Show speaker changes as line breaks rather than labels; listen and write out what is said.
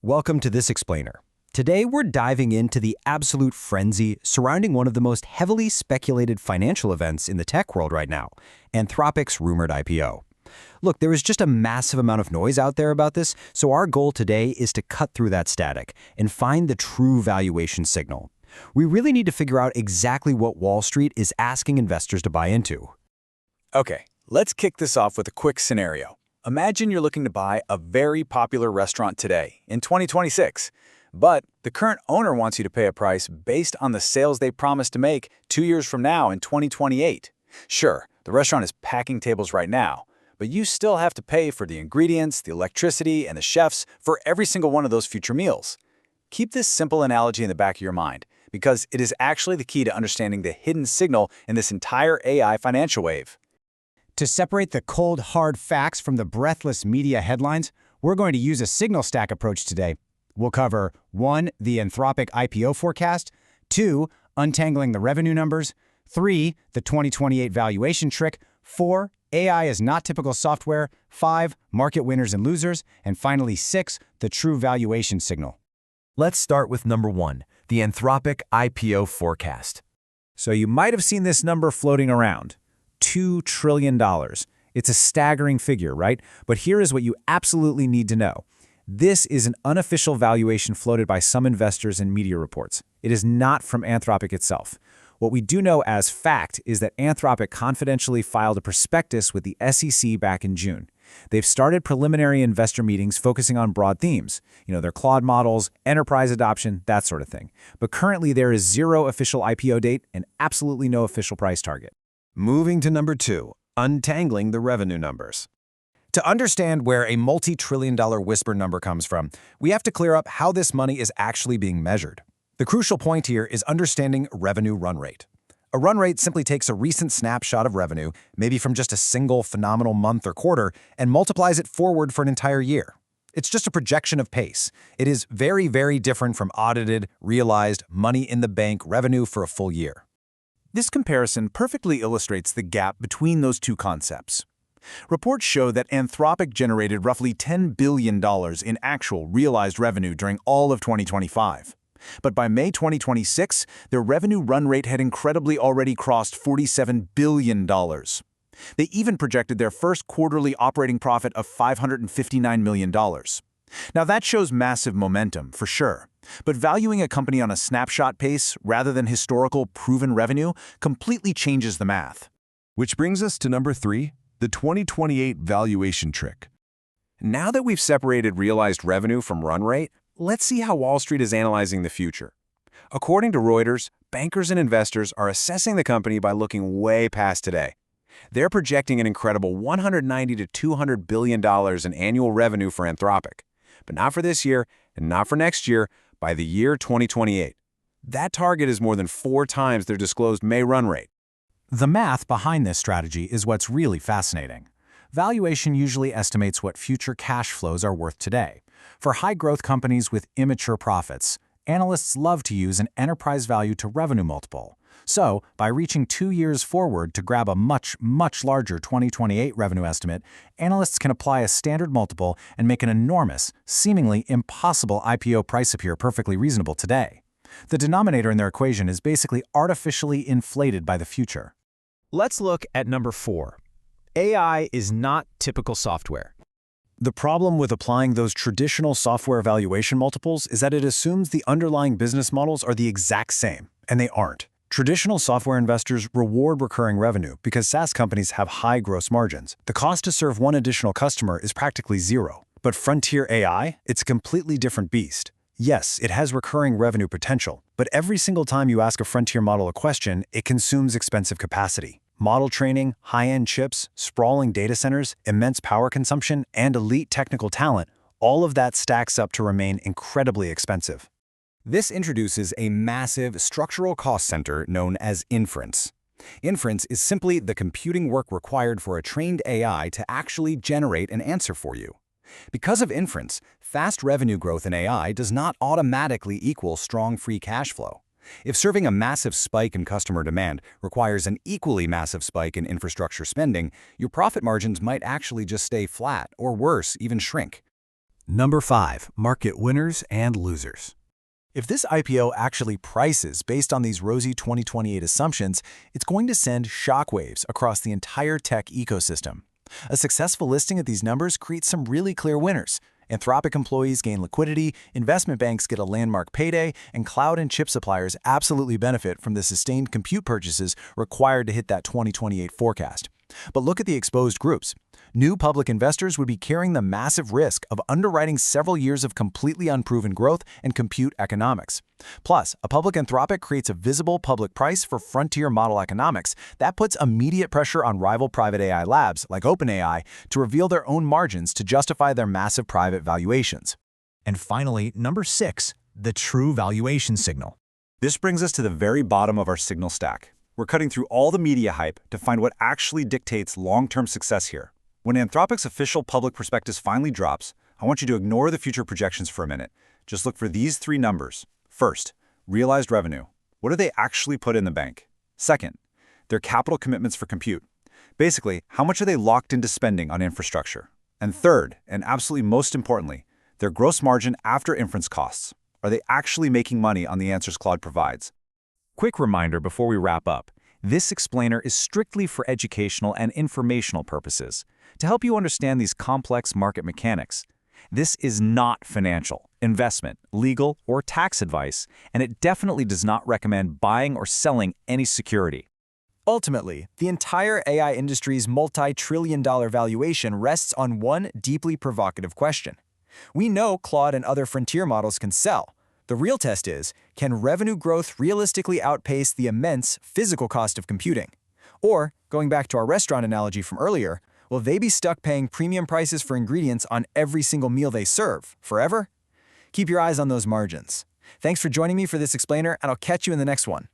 Welcome to This Explainer. Today we're diving into the absolute frenzy surrounding one of the most heavily speculated financial events in the tech world right now, Anthropic's rumored IPO. Look, there is just a massive amount of noise out there about this, so our goal today is to cut through that static and find the true valuation signal. We really need to figure out exactly what Wall Street is asking investors to buy into.
Okay, let's kick this off with a quick scenario. Imagine you're looking to buy a very popular restaurant today, in 2026, but the current owner wants you to pay a price based on the sales they promised to make 2 years from now in 2028. Sure, the restaurant is packing tables right now, but you still have to pay for the ingredients, the electricity, and the chefs for every single one of those future meals. Keep this simple analogy in the back of your mind, because it is actually the key to understanding the hidden signal in this entire AI financial wave.
To separate the cold, hard facts from the breathless media headlines, we're going to use a signal stack approach today. We'll cover 1. The Anthropic IPO forecast, 2. Untangling the revenue numbers, 3. The 2028 valuation trick, 4. AI is not typical software, 5. Market winners and losers, and finally 6. The true valuation signal.
Let's start with number 1, the Anthropic IPO forecast.
So you might have seen this number floating around. $2 trillion. It's a staggering figure, right? But here is what you absolutely need to know. This is an unofficial valuation floated by some investors and media reports. It is not from Anthropic itself. What we do know as fact is that Anthropic confidentially filed a prospectus with the SEC back in June. They've started preliminary investor meetings focusing on broad themes, their Claude models, enterprise adoption, that sort of thing. But currently there is zero official IPO date and absolutely no official price target.
Moving to number 2, untangling the revenue numbers. To understand where a multi-trillion-dollar whisper number comes from, we have to clear up how this money is actually being measured. The crucial point here is understanding revenue run rate. A run rate simply takes a recent snapshot of revenue, maybe from just a single phenomenal month or quarter, and multiplies it forward for an entire year. It's just a projection of pace. It is very, very different from audited, realized, money-in-the-bank revenue for a full year.
This comparison perfectly illustrates the gap between those two concepts. Reports show that Anthropic generated roughly $10 billion in actual realized revenue during all of 2025. But by May 2026, their revenue run rate had incredibly already crossed $47 billion. They even projected their first quarterly operating profit of $559 million. Now that shows massive momentum, for sure. But valuing a company on a snapshot pace rather than historical proven revenue completely changes the math.
Which brings us to number 3, the 2028 valuation trick.
Now that we've separated realized revenue from run rate, let's see how Wall Street is analyzing the future. According to Reuters, bankers and investors are assessing the company by looking way past today. They're projecting an incredible $190 to $200 billion in annual revenue for Anthropic. But not for this year, and not for next year, by the year 2028. That target is more than 4 times their disclosed May run rate.
The math behind this strategy is what's really fascinating. Valuation usually estimates what future cash flows are worth today. For high-growth companies with immature profits, analysts love to use an enterprise value to revenue multiple. So, by reaching 2 years forward to grab a much larger 2028 revenue estimate, analysts can apply a standard multiple and make an enormous, seemingly impossible IPO price appear perfectly reasonable today. The denominator in their equation is basically artificially inflated by the future.
Let's look at number 4. AI is not typical software.
The problem with applying those traditional software valuation multiples is that it assumes the underlying business models are the exact same, and they aren't. Traditional software investors reward recurring revenue because SaaS companies have high gross margins. The cost to serve one additional customer is practically zero. But frontier AI, it's a completely different beast. Yes, it has recurring revenue potential, but every single time you ask a frontier model a question, it consumes expensive capacity. Model training, high-end chips, sprawling data centers, immense power consumption, and elite technical talent, all of that stacks up to remain incredibly expensive. This introduces a massive structural cost center known as inference. Inference is simply the computing work required for a trained AI to actually generate an answer for you. Because of inference, fast revenue growth in AI does not automatically equal strong free cash flow. If serving a massive spike in customer demand requires an equally massive spike in infrastructure spending, your profit margins might actually just stay flat or worse, even shrink.
Number 5. Market winners and losers. If this IPO actually prices based on these rosy 2028 assumptions, it's going to send shockwaves across the entire tech ecosystem. A successful listing at these numbers creates some really clear winners. Anthropic employees gain liquidity, investment banks get a landmark payday, and cloud and chip suppliers absolutely benefit from the sustained compute purchases required to hit that 2028 forecast. But look at the exposed groups. New public investors would be carrying the massive risk of underwriting several years of completely unproven growth and compute economics. Plus, a public Anthropic creates a visible public price for frontier model economics that puts immediate pressure on rival private AI labs like OpenAI to reveal their own margins to justify their massive private valuations.
And finally, number 6, the true valuation signal.
This brings us to the very bottom of our signal stack. We're cutting through all the media hype to find what actually dictates long-term success here. When Anthropic's official public prospectus finally drops, I want you to ignore the future projections for a minute. Just look for these 3 numbers. First, realized revenue. What do they actually put in the bank? Second, their capital commitments for compute. Basically, how much are they locked into spending on infrastructure? And third, and absolutely most importantly, their gross margin after inference costs. Are they actually making money on the answers Claude provides?
Quick reminder before we wrap up. This explainer is strictly for educational and informational purposes, to help you understand these complex market mechanics. This is not financial, investment, legal, or tax advice, and it definitely does not recommend buying or selling any security.
Ultimately, the entire AI industry's multi-trillion-dollar valuation rests on one deeply provocative question. We know Claude and other frontier models can sell. The real test is, can revenue growth realistically outpace the immense physical cost of computing? Or, going back to our restaurant analogy from earlier, will they be stuck paying premium prices for ingredients on every single meal they serve, forever? Keep your eyes on those margins. Thanks for joining me for this explainer, and I'll catch you in the next one.